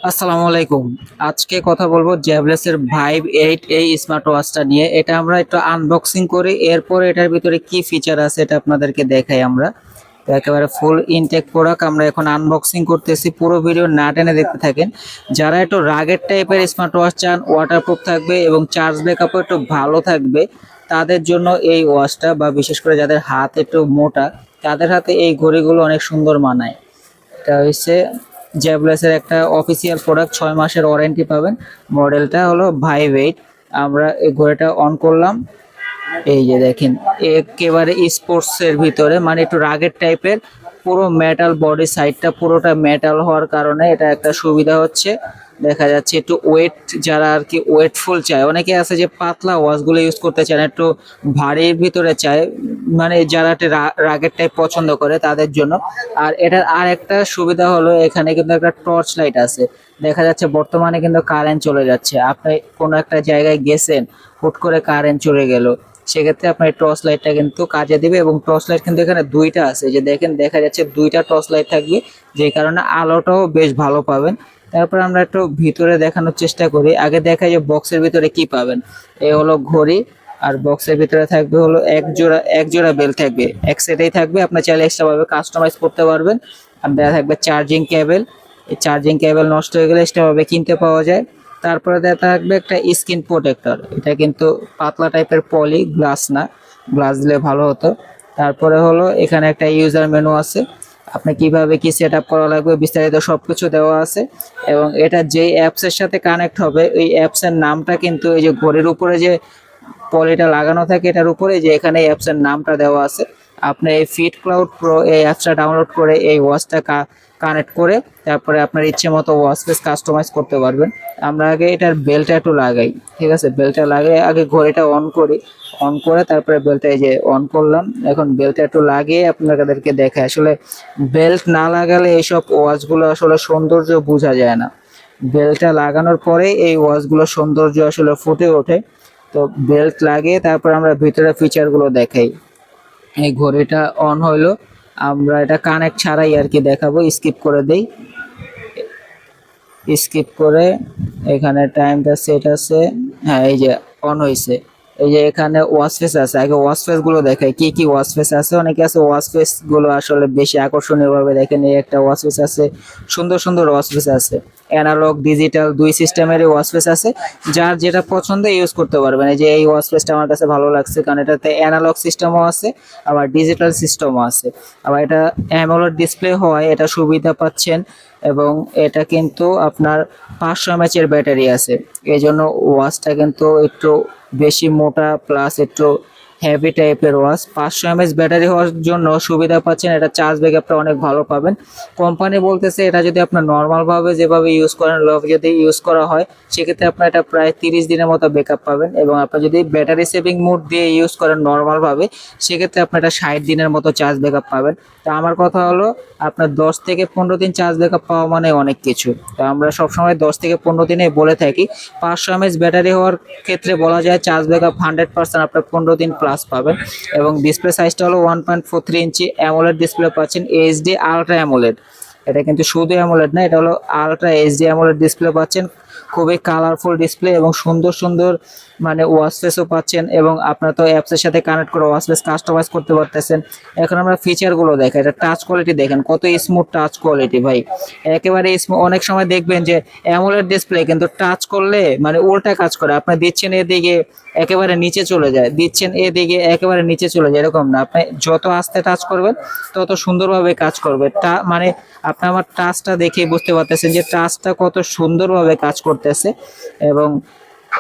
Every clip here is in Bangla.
আসসালামু আলাইকুম। আজকে কথা বলবো জ্যাবলেসের ভাইব 8 এই স্মার্ট ওয়াচটা নিয়ে। এটা আমরা একটু আনবক্সিং করি, এরপর এটার ভিতরে কি ফিচার আছে এটা আপনাদেরকে দেখাই আমরা। তো একেবারে ফুল ইনটেক প্রোডাক্ট আমরা এখন আনবক্সিং করতেছি, পুরো ভিডিও না টেনে দেখতে থাকেন। যারা একটু রাগের টাইপের স্মার্ট ওয়াচ চান, ওয়াটারপ্রুফ থাকবে এবং চার্জ ব্যাকআপও একটু ভালো থাকবে, তাদের জন্য এই ওয়াচটা, বা বিশেষ করে যাদের হাত একটু মোটা তাদের হাতে এই ঘড়িগুলো অনেক সুন্দর মানায়। এটা হচ্ছে জ্যাবলেসের একটা অফিসিয়াল প্রোডাক্ট, 6 মাসের ওয়ারেন্টি পাবেন। মডেলটা হলো ভাইভ 8। আমরা এই ঘড়িটা অন করলাম, এই যে দেখেন একেবারে স্পোর্টসের ভিতরে, মানে একটু রাগের টাইপের। পুরো মেটাল বডি সাইডটা পুরোটা মেটাল হওয়ার কারণে এটা একটা সুবিধা হচ্ছে। দেখা যাচ্ছে একটু ওয়েট, যারা আর কি ওয়েটফুল চায়, অনেকে আছে যে পাতলা ওয়াচগুলো ইউজ করতে চায় না, একটু ভারীর ভিতরে চায়, মানে যারা একটু রাগের টাইপ পছন্দ করে তাদের জন্য। আর এটার আর একটা সুবিধা হলো এখানে কিন্তু একটা টর্চ লাইট আছে। দেখা যাচ্ছে বর্তমানে কিন্তু কারেন্ট চলে যাচ্ছে, আপনি কোনো একটা জায়গায় গেছেন, হুট করে কারেন্ট চলে গেল, সেক্ষেত্রে আপনার টর্চ লাইটটা কিন্তু কাজে দিবে। এবং টর্চ লাইট কিন্তু এখানে দুইটা আছে, যে দেখেন দেখা যাচ্ছে দুইটা টর্চ লাইট থাকবে, যে কারণে আলোটাও বেশ ভালো পাবেন। তারপর আমরা একটু ভিতরে দেখানোর চেষ্টা করি। আগে দেখাই যে বক্সের ভিতরে কি পাবেন। এ হলো ঘড়ি, আর বক্সের ভিতরে থাকবে হলো এক জোড়া বেল থাকবে, এক সেটেই থাকবে, আপনি চাইলে এক্সট্রা ভাবে কাস্টমাইজ করতে পারবেন। আর দেওয়া থাকবে চার্জিং কেবল, এই চার্জিং কেবল নষ্ট হয়ে গেলে এক্সট্রা ভাবে কিনতে পাওয়া যায়। তারপরে দেওয়া থাকবে একটা স্ক্রিন প্রোটেক্টর, এটা কিন্তু পাতলা টাইপের পলি, গ্লাস না, গ্লাস দিলে ভালো হতো। তারপরে হলো এখানে একটা ইউজার মেনু আছে, আপনি কিভাবে কি সেট আপ করা লাগবে বিস্তারিত সবকিছু দেওয়া আছে। এবং এটা যেই অ্যাপসের সাথে কানেক্ট হবে, ওই অ্যাপসের নামটা কিন্তু এই যে ঘড়ির উপরে যে পলিটা লাগানো থাকে এটার উপরে, যে এখানে অ্যাপসের নামটা দেওয়া আছে। আপনি এই ফিট ক্লাউড প্রো এই অ্যাপসটা ডাউনলোড করে এই ওয়াচটা কানেক্ট করে তারপরে আপনার ইচ্ছে মতো ওয়াচ ফেস কাস্টমাইজ করতে পারবেন। আমরা আগে এটার বেলটা একটু লাগাই, ঠিক আছে? বেলটা লাগিয়ে আগে ঘড়িটা অন করি, অন করে তারপরে বেলটা এই যে অন করলাম। এখন বেলটা একটু লাগিয়ে আপনাদেরকে দেখাই। আসলে বেল্ট না লাগালে এইসব ওয়াচগুলো আসলে সৌন্দর্য বোঝা যায় না। বেল্টটা লাগানোর পরে এই ওয়াচগুলো সৌন্দর্য আসলে ফুটে ওঠে। তো বেল্ট লাগিয়ে তারপর আমরা ভিতরে ফিচারগুলো দেখাই। এই ঘড়িটা অন হইলো, আমরা এটা কানেক্ট ছাড়াই আর কি দেখাবো। স্কিপ করে দেই, স্কিপ করে এখানে টাইমটা সেট আছে। হ্যাঁ, এই যে অন হয়েছে। এই যে এখানে ওয়াচ ফেস আছে, আগে ওয়াচ ফেস গুলো দেখাই কি কি ওয়াচ ফেস আছে। অনেকে আছে ওয়াচ ফেস গুলো আসলে বেশি আকর্ষণীয় ভাবে দেখেন। এই একটা ওয়াচ ফেস আছে, সুন্দর সুন্দর ওয়াচ ফেস আছে, অ্যানালগ ডিজিটাল দুই সিস্টেমের ওয়াচ ফেস আছে। যার যেটা পছন্দ ইউজ করতে পারবেন। এই যে এই ওয়াচ ফেসটা আমার কাছে ভালো লাগছে, কারণ এটাতে অ্যানালগ সিস্টেমও আছে, আবার ডিজিটাল সিস্টেমও আছে, আবার এটা অ্যামোলেড ডিসপ্লে হওয়ায় এটা সুবিধা পাচ্ছেন। এবং এটা কিন্তু আপনার 500 mAh ব্যাটারি আছে, এই জন্য ওয়াচটা কিন্তু একটু বেশি মোটা প্লাস একটু হেভি টাইপের ওয়াচ। 500 mAh ব্যাটারি হওয়ার জন্য সুবিধা পাচ্ছেন, এটা চার্জ ব্যাকআপটা অনেক ভালো পাবেন। কোম্পানি বলতেছে এটা যদি আপনার নর্মালভাবে যেভাবে ইউজ করেন, যদি ইউজ করা হয়, সেক্ষেত্রে আপনার এটা প্রায় 30 দিনের মতো ব্যাকআপ পাবেন। এবং আপনি যদি ব্যাটারি সেভিং মোড দিয়ে ইউজ করেন নর্মালভাবে, সেক্ষেত্রে আপনার এটা 60 দিনের মতো চার্জ ব্যাকআপ পাবেন। তো আমার কথা হলো, আপনার 10 থেকে 15 দিন চার্জ ব্যাকআপ পাওয়া মানে অনেক কিছু। তো আমরা সবসময় 10 থেকে 15 দিনে বলে থাকি। 500 mAh ব্যাটারি হওয়ার ক্ষেত্রে বলা যায় চার্জ ব্যাকআপ 100% আপনার 15 দিন প্লাস পাবেন। এবং ডিসপ্লে সাইজটা হলো 1.43 ইঞ্চি অ্যামোলেড ডিসপ্লে পাচ্ছেন, এইচডি আলট্রা অ্যামোলেড। এটা কিন্তু শুধু অ্যামোলেড না, এটা হলো আলট্রা এইচডি অ্যামোলেড ডিসপ্লে পাচ্ছেন। খুবই কালারফুল ডিসপ্লে এবং সুন্দর সুন্দর মানে ওয়াচ ফেসও পাচ্ছেন। এবং আপনার তো অ্যাপসের সাথে কানেক্ট করে ওয়াচ ফেস কাস্টমাইজ করতে পারতেছেন। এখন আমরা ফিচারগুলো দেখাই। এটা টাচ কোয়ালিটি দেখেন, কত স্মুথ টাচ কোয়ালিটি ভাই, একেবারে স্মুথ। অনেক সময় দেখবেন যে অ্যামোলেড ডিসপ্লে কিন্তু টাচ করলে মানে উল্টা কাজ করে, আপনি দিচ্ছেন এদিকে একেবারে নিচে চলে যায়, দিচ্ছেন এদিকে একেবারে নিচে চলে যায়, এরকম না। আপনি যত আস্তে টাচ করবেন তত সুন্দরভাবে কাজ করবে। মানে আপনি আমার টাচটা দেখে বুঝতে পারতেছেন যে টাচটা কত সুন্দরভাবে কাজ করতেছে। এবং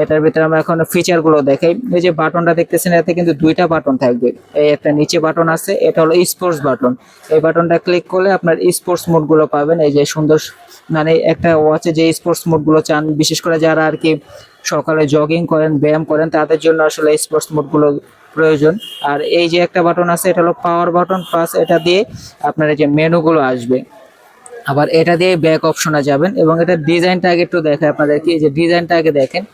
এটার ভিতরে আমরা এখন ফিচার গুলো দেখাই। এই যে বাটনটা দেখতেছেন, এতে কিন্তু দুইটা বাটন থাকবে। এই একটা নিচে বাটন আছে, এটা হলো স্পোর্টস বাটন। এই বাটনটা ক্লিক করলে আপনার স্পোর্টস মোড গুলো পাবেন। এই যে সুন্দর, মানে একটা ওয়াচে যে স্পোর্টস মোড গুলো চান, বিশেষ করে যারা আর কি সকালে জগিং করেন, ব্যায়াম করেন, তাদের জন্য আসলে স্পোর্টস মোড গুলো প্রয়োজন। আর এই যে একটা বাটন আছে, এটা হলো পাওয়ার বাটন, প্লাস এটা দিয়ে আপনার এই যে মেনু গুলো আসবে। আবার এটা দিয়ে ব্যাক অপশনে যাবেন। এবং এটা ডিজাইনটা আগে একটু দেখায় আপনাদেরকে। এই যে ডিজাইনটা আগে দেখেন,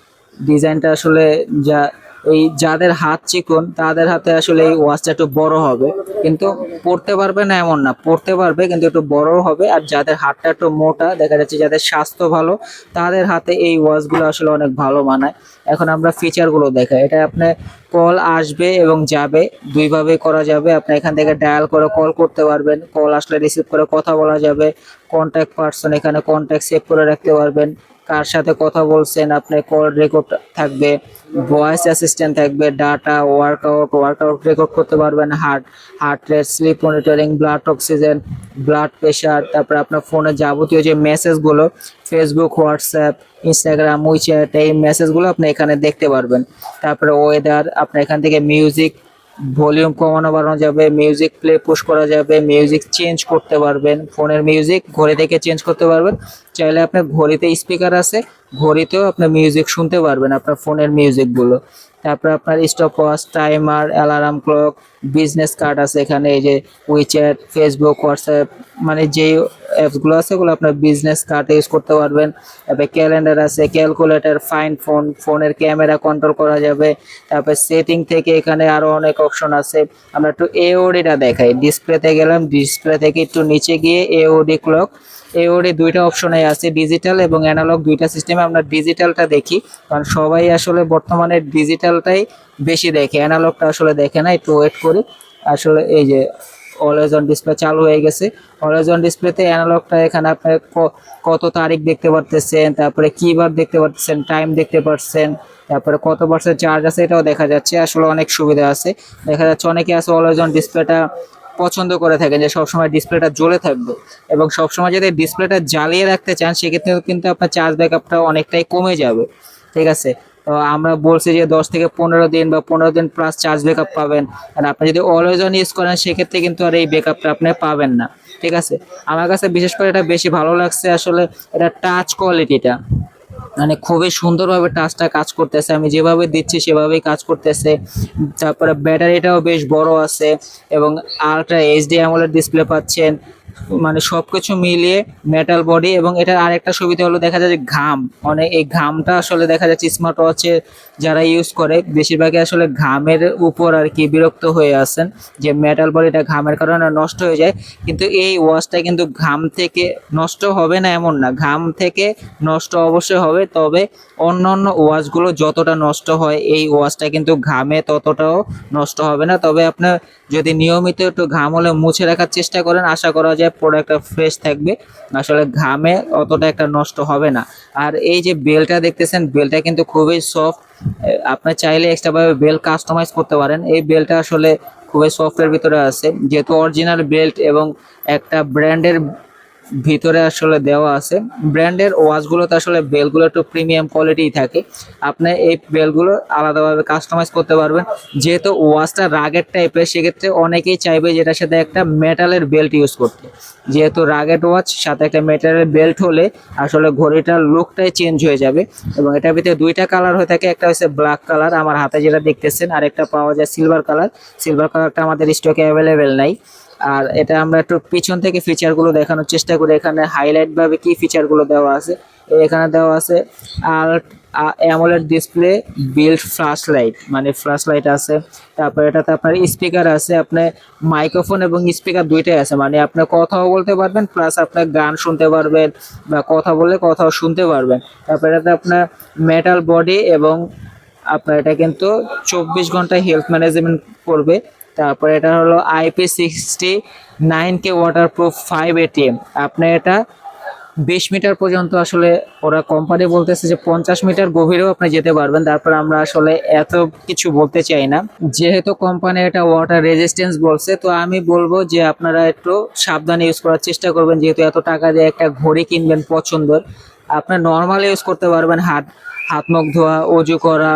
ডিজাইনটা আসলে যা এই যাদের হাত চিকন তাদের হাতে আসলে এই ওয়াচটা একটু বড় হবে, কিন্তু পড়তে পারবে না এমন না, পড়তে পারবে কিন্তু একটু বড় হবে। আর যাদের হাতটা একটু মোটা, দেখা যাচ্ছে যাদের স্বাস্থ্য ভালো, তাদের হাতে এই ওয়াচগুলো আসলে অনেক ভালো মানায়। এখন আমরা ফিচারগুলো দেখাই। এটা আপনি কল আসবে এবং যাবে, দুইভাবে করা যাবে। আপনি এখান থেকে ডায়াল করে কল করতে পারবেন, কল আসলে রিসিভ করে কথা বলা যাবে। কন্ট্যাক্ট পারসন, এখানে কন্ট্যাক্ট সেভ করে রাখতে পারবেন, কার সাথে কথা বলছেন আপনি কল রেকর্ড থাকবে, ভয়েস অ্যাসিস্ট্যান্ট থাকবে, ডাটা, ওয়ার্কআউট রেকর্ড করতে পারবেন, heart rate, slip monitoring, blood oxygen, blood pressure, তারপরে আপনার ফোনে যাবতীয় যে মেসেজগুলো, ফেসবুক, হোয়াটসঅ্যাপ, ইনস্টাগ্রাম, উইচ্যাট, এই মেসেজগুলো আপনি এখানে দেখতে পারবেন। তারপরে ওয়েদার, আপনি এখান থেকে মিউজিক ভলিউম কমানো বাড়ানো যাবে, মিউজিক প্লে পুশ করা যাবে, মিউজিক চেঞ্জ করতে পারবেন, ফোনের মিউজিক ঘড়ি থেকে চেঞ্জ করতে পারবেন। চাইলে আপনার ঘড়িতে স্পিকার আছে, ঘড়িতেও আপনি মিউজিক শুনতে পারবেন আপনার ফোনের মিউজিকগুলো। তারপর আপনার stop watch, timer, alarm clock, business card আছে এখানে, এই যে উইচ্যাট, ফেসবুক, হোয়াটসঅ্যাপ, মানে যেই অ্যাপসগুলো আছে ওগুলো আপনার বিজনেস কার্ড ইউজ করতে পারবেন। তারপরে ক্যালেন্ডার আছে, ক্যালকুলেটর, ফাইন্ড ফোন, ফোনের ক্যামেরা কন্ট্রোল করা যাবে। তারপরে সেটিং থেকে এখানে আরো অনেক অপশন আছে। আমরা একটু এওডিটা দেখাই, ডিসপ্লেতে গেলাম, ডিসপ্লে থেকে একটু নিচে গিয়ে এওডি ক্লক, এওডি দুইটা অপশনে আছে, ডিজিটাল এবং অ্যানালগ দুইটা সিস্টেমে। আমরা ডিজিটালটা দেখি, কারণ সবাই আসলে বর্তমানে ডিজিটালটাই বেশি দেখে, অ্যানালগটা আসলে দেখে না। একটু ওয়েট করি, আসলে এই যে অলওয়েজ অন ডিসপ্লে চালু হয়ে গেছে। অলওয়েজ অন ডিসপ্লেতে অ্যানালগটা এখানে আপনি কত তারিখ দেখতে পারতেছেন, তারপরে কিবার দেখতে পারতেছেন, টাইম দেখতে পাচ্ছেন, তারপরে কত পার্সেন্ট চার্জ আছে এটাও দেখা যাচ্ছে। আসলে অনেক সুবিধা আছে। দেখা যাচ্ছে অনেকে আছে অলওয়েজ অন ডিসপ্লেটা পছন্দ করে থাকেন, যে সবসময় ডিসপ্লেটা জ্বলে থাকবে, এবং সবসময় যদি ডিসপ্লেটা জ্বালিয়ে রাখতে চান সেক্ষেত্রে কিন্তু আপনার চার্জ ব্যাকআপটা অনেকটাই কমে যাবে। ঠিক আছে, তো আমরা বলছি যে 10 থেকে 15 দিন বা 15 দিন প্লাস চার্জ ব্যাকআপ পাবেন। আর আপনি যদি অলওয়েজ অন ইউজ করেন সেক্ষেত্রে কিন্তু আর এই ব্যাকআপটা আপনি পাবেন না। ঠিক আছে, আমার কাছে বিশেষ করে এটা বেশি ভালো লাগছে আসলে, এটা টাচ কোয়ালিটিটা, মানে খুবই সুন্দরভাবে টাচটা কাজ করতেছে, আমি যেভাবে দিচ্ছি সেভাবেই কাজ করতেছে। তারপরে ব্যাটারিটাও বেশ বড় আছে, এবং আলট্রা এইচডি অ্যামোলেড ডিসপ্লে পাচ্ছেন। মানে সবকিছু মিলিয়ে মেটাল বডি, এবং এটার আরেকটা সুবিধা হলো দেখা যায় যে ঘাম, মানে এই ঘামটা আসলে দেখা যাচ্ছে স্মার্ট ওয়াচে যারা ইউজ করে বেশিরভাগই আসলে ঘামের উপর আর কি বিরক্ত হয়ে আছেন, যে মেটাল বডিটা ঘামের কারণে নষ্ট হয়ে যায়। কিন্তু এই ওয়াচটা কিন্তু ঘাম থেকে নষ্ট হবে না এমন না, ঘাম থেকে নষ্ট অবশ্যই হবে, তবে অন্যান্য ওয়াচগুলো যতটা নষ্ট হয় এই ওয়াচটা কিন্তু ঘামে ততটাও নষ্ট হবে না। তবে আপনার যদি নিয়মিত একটু ঘাম হলে মুছে রাখার চেষ্টা করেন, আশা করা যায় প্রোডাক্টটা ফ্রেশ থাকবে, আসলে ঘামে অতটা একটা নষ্ট হবে না। আর এই যে বেলটা দেখতেছেন, বেলটা কিন্তু খুবই সফট, আপনি চাইলে এক্সট্রাভাবে বেল কাস্টমাইজ করতে পারেন। এই বেলটা আসলে খুবই সফটের ভিতরে আছে, যেহেতু অরিজিনাল বেল্ট এবং একটা ব্র্যান্ডের ভিতরে আসলে দেওয়া আছে। ব্র্যান্ডের ওয়াচগুলোতে আসলে বেলগুলো একটু প্রিমিয়াম কোয়ালিটিই থাকে, আপনি এই বেলগুলো আলাদাভাবে কাস্টমাইজ করতে পারবেন। যেহেতু ওয়াচটা রাগেড টাইপের, সেক্ষেত্রে অনেকেই চাইবে যেটার সাথে একটা মেটালের বেল্ট ইউজ করতে। যেহেতু রাগেড ওয়াচ, সাথে একটা মেটালের বেল্ট হলে আসলে ঘড়িটার লুকটাই চেঞ্জ হয়ে যাবে। এবং এটার ভিতরে দুইটা কালার হয়ে থাকে, একটা হচ্ছে ব্ল্যাক কালার আমার হাতে যেটা দেখতেছেন, আর একটা পাওয়া যায় সিলভার কালার। সিলভার কালারটা আমাদের স্টকে অ্যাভেলেবেল নাই। আর এটা আমরা একটু পিছন থেকে ফিচারগুলো দেখানোর চেষ্টা করি। এখানে হাইলাইট ভাবে কি ফিচারগুলো দেওয়া আছে, এখানে দেওয়া আছে AMOLED display, build flash light, মানে ফ্ল্যাশ লাইট আছে। তারপরে এটাতে আপনার স্পিকার আছে, আপনার মাইক্রোফোন এবং স্পিকার দুইটাই আছে, মানে আপনি কথাও বলতে পারবেন প্লাস আপনার গান শুনতে পারবেন, বা কথা বললে কথাও শুনতে পারবেন। তারপরে এটাতে আপনার মেটাল বডি, এবং আপনার এটা কিন্তু 24 ঘন্টা হেলথ ম্যানেজমেন্ট করবে। তারপরে এটা হলো IP69K ওয়াটারপ্রুফ 5 ATM। আপনি এটা 20 মিটার পর্যন্ত, আসলে ওরা কোম্পানি বলতেছে যে 50 মিটার গভীরেও আপনি যেতে পারবেন। তারপর আমরা আসলে এত কিছু বলতে চাই না, যেহেতু কোম্পানি এটা ওয়াটার রেজিস্ট্যান্স বলছে, তো আমি বলবো যে আপনারা একটু সাবধানে ইউজ করার চেষ্টা করবেন। যেহেতু এত টাকা দিয়ে একটা ঘড়ি কিনবেন পছন্দের, আপনার নর্মাল ইউজ করতে পারবেন, হাত হাত মুখ ধোয়া, অজু করা,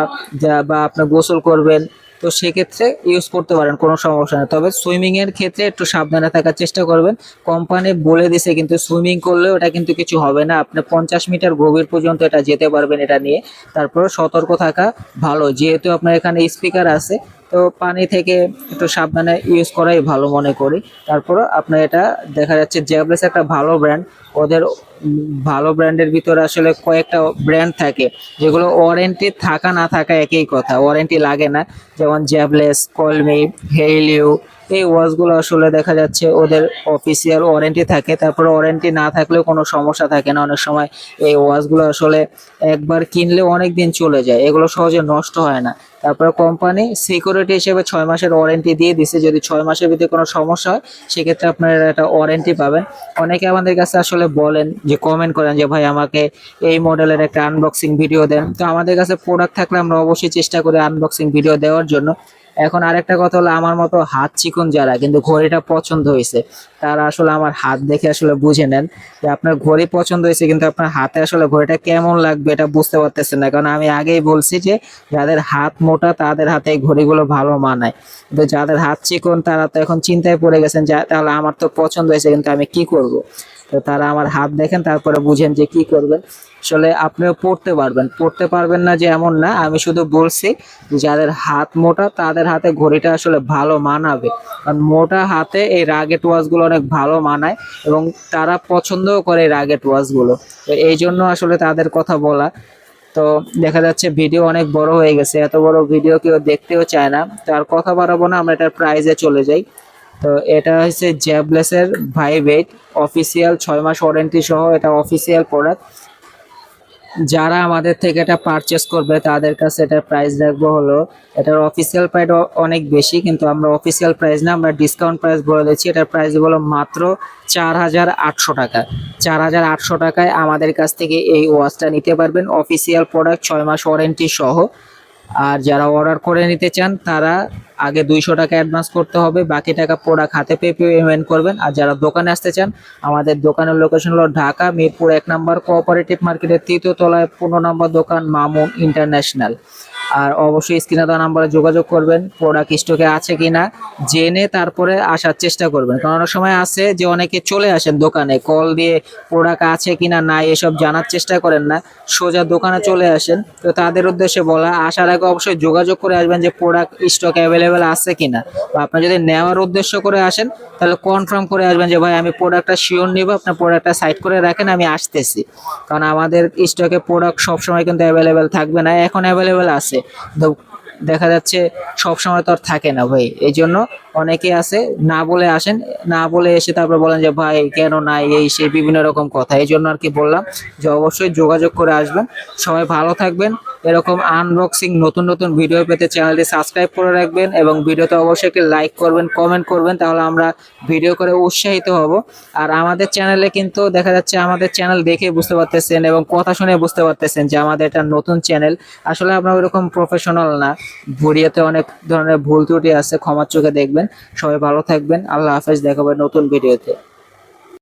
বা আপনি গোসল করবেন, তো সেক্ষেত্রে ইউজ করতে পারেন, কোনো সমস্যা নেই। তবে সুইমিং এর ক্ষেত্রে একটু সাবধানে থাকার চেষ্টা করবেন। কোম্পানি বলে দিছে কিন্তু সুইমিং করলেও এটা কিন্তু কিছু হবে না, আপনি 50 মিটার গভীর পর্যন্ত এটা যেতে পারবেন এটা নিয়ে। তারপর সতর্ক থাকা ভালো, যেহেতু আপনার এখানে স্পিকার আছে, তো পানি থেকে একটু সাবধানে ইউজ করাই ভালো মনে করি। তারপরে আপনার এটা দেখা যাচ্ছে জেবলেস একটা ভালো ব্র্যান্ড, ওদের ভালো ব্র্যান্ডের ভিতরে আসলে কয়েকটা ব্র্যান্ড থাকে যেগুলো ওয়ারেন্টি থাকা না থাকা একই কথা, ওয়ারেন্টি লাগে না। যেমন জ্যাবলেস, কলমি, হেইলিউ, এই ওয়াচগুলো আসলে দেখা যাচ্ছে ওদের অফিসিয়াল ওয়ারেন্টি থাকে, তারপরে ওয়ারেন্টি না থাকলেও কোনো সমস্যা থাকে না। অনেক সময় এই ওয়াচগুলো আসলে একবার কিনলে অনেক দিন চলে যায়, এগুলো সহজে নষ্ট হয় না। তারপরে কোম্পানি সিকিউরিটি হিসেবে 6 মাসের ওয়ারেন্টি দিয়ে দিছে, যদি 6 মাসের ভিতরে কোনো সমস্যা হয় সেক্ষেত্রে আপনারা একটা ওয়ারেন্টি পাবেন। অনেকে আমাদের কাছে আসলে বলেন যে কমেন্ট করেন যে ভাই আমাকে এই মডেলের একটা আনবক্সিং ভিডিও দেন, তো আমাদের কাছে প্রোডাক্ট থাকলে আমরা অবশ্যই চেষ্টা করি আনবক্সিং ভিডিও দেওয়ার জন্য। এখন আরেকটা কথা হলো, আমার মতো হাত চিকন যারা কিন্তু ঘড়িটা পছন্দ হয়েছে তারা আসলে আমার হাত দেখে আসলে বুঝে নেন যে আপনার ঘড়ি পছন্দ হয়েছে, কিন্তু আপনার হাতে আসলে ঘড়িটা কেমন লাগবে এটা বুঝতে পারতেছেন না। কারণ আমি আগেই বলছি যে যাদের হাত মোটা তাদের হাতে এই ঘড়িগুলো ভালো মানায়, কিন্তু যাদের হাত চিকন তারা তো এখন চিন্তায় পড়ে গেছেন যে তাহলে আমার তো পছন্দ হয়েছে কিন্তু আমি কি করব। তো তারা আমার হাত দেখেন তারপরে বুঝেন যে কি করবেন। আসলে আপনিও পড়তে পারবেন, পড়তে পারবেন না যে এমন না, আমি শুধু বলছি যাদের হাত মোটা তাদের হাতে ঘড়িটা আসলে ভালো মানাবে। কারণ মোটা হাতে এই রাগেট ওয়াচগুলো অনেক ভালো মানায় এবং তারা পছন্দও করে এই রাগেট ওয়াচগুলো। তো এই জন্য আসলে তাদের কথা বলা। তো দেখা যাচ্ছে ভিডিও অনেক বড় হয়ে গেছে, এত বড় ভিডিও কেউ দেখতেও চায় না। তো আর কথা বাড়াবো না, আমরা এটার প্রাইজে চলে যাই। তো এটা হচ্ছে জ্যাবলেসের ভাইভ 8 অফিসিয়াল 6 মাস ওয়ারেন্টি সহ, এটা অফিসিয়াল প্রোডাক্ট। যারা আমাদের থেকে এটা পারচেস করবে তাদের কাছে এটার প্রাইস রাখবো হলো, এটার অফিসিয়াল প্রাইস অনেক বেশি কিন্তু আমরা অফিসিয়াল প্রাইস না, আমরা ডিসকাউন্ট প্রাইস বলে দিচ্ছি। এটার প্রাইস হলো মাত্র 4,800 টাকা। 4,800 টাকায় আমাদের কাছ থেকে এই ওয়াচটা নিতে পারবেন, অফিসিয়াল প্রোডাক্ট 6 মাস ওয়ারেন্টি সহ। আর যারা অর্ডার করে নিতে চান তারা আগে 200 টাকা অ্যাডভান্স করতে হবে, বাকি টাকা প্রোডাক্ট হাতে পেয়ে পেমেন্ট করবেন। আর যারা দোকানে আসতে চান, আমাদের দোকানের লোকেশন হলো ঢাকা মিরপুর 1 নম্বর কোঅপারেটিভ মার্কেটের 3য় তলায় 15 নম্বর দোকান, মামুন ইন্টারন্যাশনাল। আর অবশ্যই স্ক্রিনে দেওয়া নাম্বারে যোগাযোগ করবেন, প্রোডাক্ট স্টকে আছে কিনা জেনে তারপরে আসার চেষ্টা করবেন। কারণ অনেক সময় আছে যে অনেকে চলে আসেন দোকানে কল দিয়ে প্রোডাক্ট আছে কিনা নাই এসব জানার চেষ্টা করেন না, সোজা দোকানে চলে আসেন। তো তাদের উদ্দেশ্যে বলা, আসার আগে অবশ্যই যোগাযোগ করে আসবেন যে প্রোডাক্ট স্টক অ্যাভেলেবেল আছে কিনা। বা আপনি যদি নেওয়ার উদ্দেশ্য করে আসেন তাহলে কনফার্ম করে আসবেন যে ভাই আমি প্রোডাক্টটা শিওর নিব, আপনার প্রোডাক্টটা সাইড করে রাখেন আমি আসতেছি। কারণ আমাদের স্টকে প্রোডাক্ট সবসময় কিন্তু অ্যাভেলেবেল থাকবে না, এখন অ্যাভেলেবেল আছে তো দেখা যাচ্ছে সব সময় তো আর থাকে না ভাই। এই জন্য অনেকে আছে না বলে আসেন, না বলে এসে তারপর বলেন যে ভাই কেন নাই এই সেই বিভিন্ন রকম কথা। এই জন্য আর কি বললাম যে অবশ্যই যোগাযোগ করে আসবেন। সবাই ভালো থাকবেন, এরকম আনবক্সিং নতুন নতুন ভিডিও পেতে চ্যানেলটি সাবস্ক্রাইব করে রাখবেন এবং ভিডিওতে অবশ্যই একটি লাইক করবেন, কমেন্ট করবেন, তাহলে আমরা ভিডিও করে উৎসাহিত হব। আর আমাদের চ্যানেলে কিন্তু দেখা যাচ্ছে আমাদের চ্যানেল দেখে বুঝতে পারতেছেন এবং কথা শুনে বুঝতে পারতেছেন যে আমাদের এটা নতুন চ্যানেল। আসলে আমরা ওইরকম প্রফেশনাল না, ভিডিওতে অনেক ধরনের ভুল ত্রুটি আছে, ক্ষমার চোখে দেখবেন। সবাই ভালো থাকবেন, আল্লাহ হাফেজ, দেখা হবে নতুন ভিডিওতে।